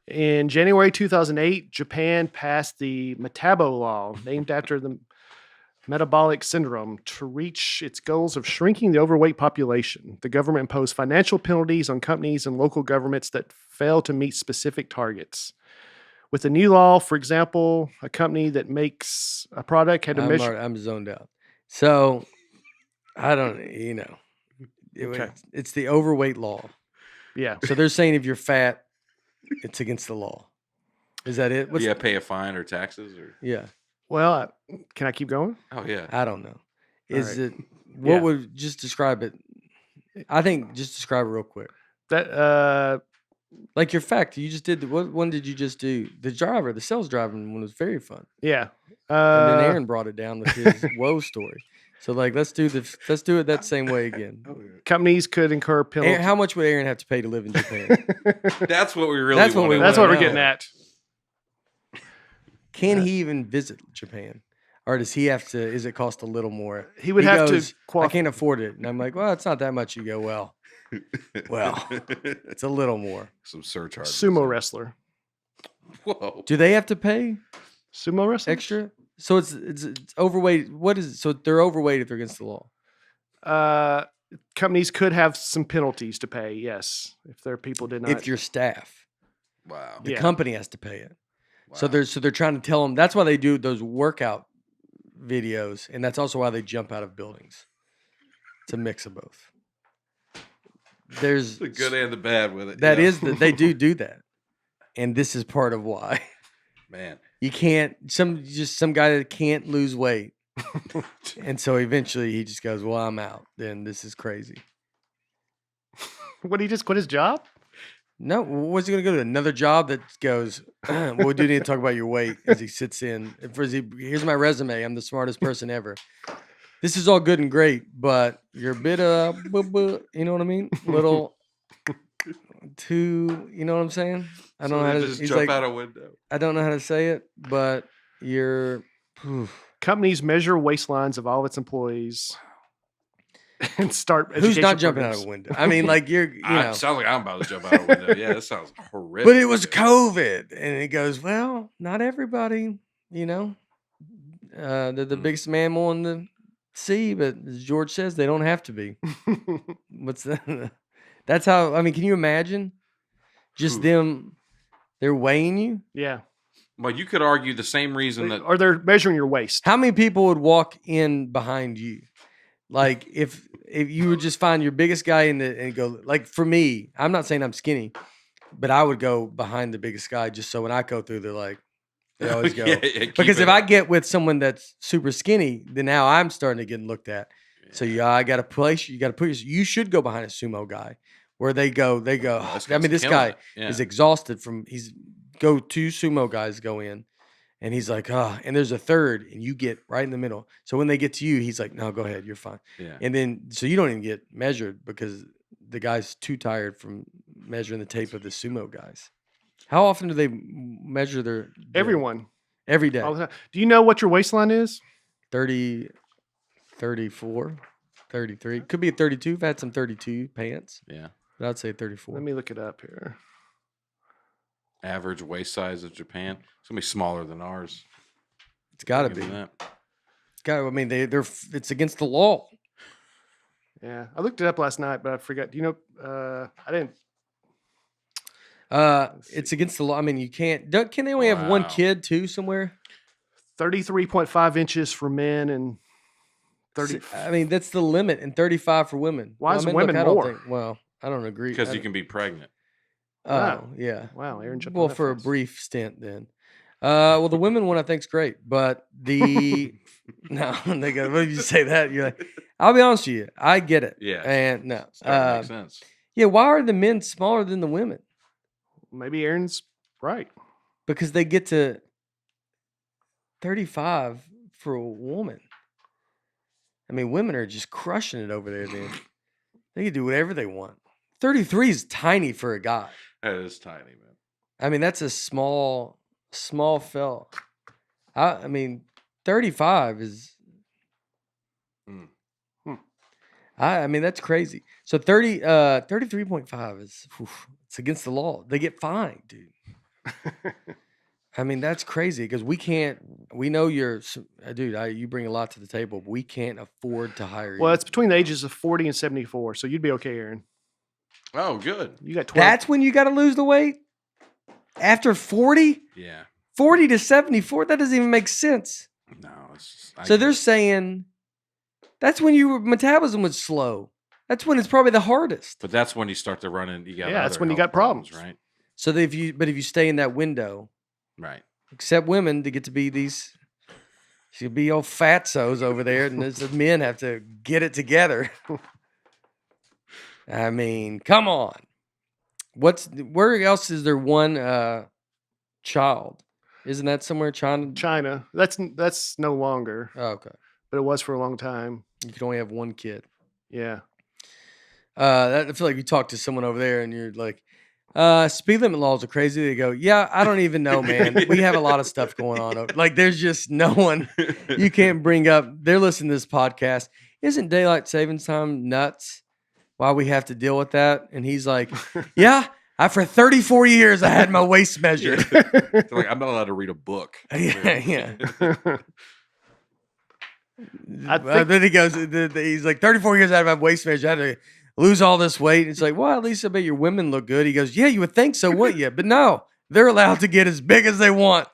In January 2008, Japan passed the Metabo Law, named after the metabolic syndrome, to reach its goals of shrinking the overweight population. The government imposed financial penalties on companies and local governments that fail to meet specific targets. With the new law, for example, a company that makes a product had to measure. I'm zoned out. So I don't, Okay. it's the overweight law. Yeah. So they're saying if you're fat, it's against the law. Is that it? Pay a fine or taxes or Yeah. Well, can I keep going? Oh yeah. I don't know. Is right. it what Yeah. would just describe it? I think just describe it real quick. That Like your fact, you just did what one did you just do? The sales driving one was very fun. yeah. And then Aaron brought it down with his woe story. So like let's do it that same way again. Companies could incur penalties. Aaron, how much would Aaron have to pay to live in Japan? That's what we really That's what we That's wanna what we're know. getting at. Can he even visit Japan? Or does he have to, is it cost a little more? He would have goes, to I can't afford it. And I'm like, well, it's not that much. You go, well, it's a little more. Some surcharge. Sumo wrestler. Whoa. Do they have to pay Sumo wrestler? extra? So it's overweight. What is it? So they're overweight if they're against the law. Companies could have some penalties to pay, yes, if their people did not. If your staff. Wow. The company has to pay it. Wow. So they're trying to tell them, that's why they do those workout videos, and that's also why they jump out of buildings. It's a mix of both. There's the good and the bad with it. That is they do that. And this is part of why. Man. You can't some guy that can't lose weight. And so eventually he just goes, well, I'm out. Then this is crazy. What, he just quit his job? No, what's he going to go to? Another job that goes, well, we do need to talk about your weight as he sits in. Here's my resume. I'm the smartest person ever. This is all good and great, but you're a bit you know what I mean? Little too, you know what I'm saying? I don't know how to just jump out a window. I don't know how to say it, but you're. Companies measure waistlines of all of its employees and start. Who's not jumping out of a window? I mean, like you know. It sounds like I'm about to jump out of a window. Yeah, that sounds horrific. But it was COVID, and it goes, well, not everybody, you know. They're the biggest mammal in the sea, but as George says, they don't have to be. What's that? That's how. I mean, can you imagine? Just them, they're weighing you. Yeah. Well, you could argue the same reason that, or they're measuring your waist. How many people would walk in behind you? Like if you would just find your biggest guy and go, like for me, I'm not saying I'm skinny, but I would go behind the biggest guy just so when I go through, they're like, they always go. Because if I get with someone that's super skinny, then now I'm starting to get looked at. Yeah. So I got to place. You got to put. You should go behind a sumo guy, where they go. Oh, I mean, this guy is exhausted from. Two sumo guys go in, and he's like, and there's a third, and you get right in the middle. So when they get to you, he's like, no, go ahead, you're fine. Yeah. And then so you don't even get measured because the guy's too tired from measuring the tape of the sumo guys. How often do they measure their everyone? Every day. All the time. Do you know what your waistline is? 30, 34, 33. Could be a 32 if I had some 32 pants. Yeah. But I'd say 34. Let me look it up here. Average waist size of Japan. It's gonna be smaller than ours. It's gotta be. It's gotta. I mean, they're. It's against the law. Yeah, I looked it up last night, but I forgot. Do you know? I didn't. It's against the law. I mean, you can't. Can they only have one kid too somewhere? 33.5 inches for men and 30. I mean, that's the limit, and 35 for women. Why is women more? I don't agree. Because you can be pregnant. Oh, yeah. Wow, Aaron jumped well, for a brief stint then. Well, the women one I think is great, but the no, they go. When you say that, you're like, I'll be honest with you, I get it. Yeah, and no, makes sense. Yeah, why are the men smaller than the women? Maybe Aaron's right because they get to 35 for a woman. I mean, women are just crushing it over there. Then they can do whatever they want. 33 is tiny for a guy. That is tiny, man. I mean, that's a small fella. I mean, 35 is. I mean, that's crazy. So 33.5 is it's against the law. They get fined, dude. I mean, that's crazy because we know dude, you bring a lot to the table, but we can't afford to hire Well, you. it's between the ages of 40 and 74, so you'd be okay, Aaron. Oh, good. You got 12. That's when you got to lose the weight? After 40? Yeah. 40 to 74? That doesn't even make sense. No. It's So they're saying that's when your metabolism was slow. That's when it's probably the hardest. But that's when you start to run in. You got that's other when you health got problems. right? So if you stay in that window, Right. except women to get to be these, she'll be old fatsos over there, and the men have to get it together. I mean, come on. Where else is there one child? Isn't that somewhere in China? China. That's no longer, Oh, okay. but it was for a long time. You can only have one kid. Yeah. I feel like you talk to someone over there and you're like, speed limit laws are crazy. They go, yeah, I don't even know, man. We have a lot of stuff going on. Like, there's just no one you can't bring up. They're listening to this podcast. Isn't daylight savings time nuts? Why we have to deal with that? And he's like, yeah, for 34 years, I had my waist measured. They're like, I'm not allowed to read a book. Yeah. I think- Then he goes, he's like, 34 years out of my waist measure, I had to lose all this weight. It's like, well, at least I bet your women look good. He goes, yeah, you would think so, wouldn't you? But no, they're allowed to get as big as they want.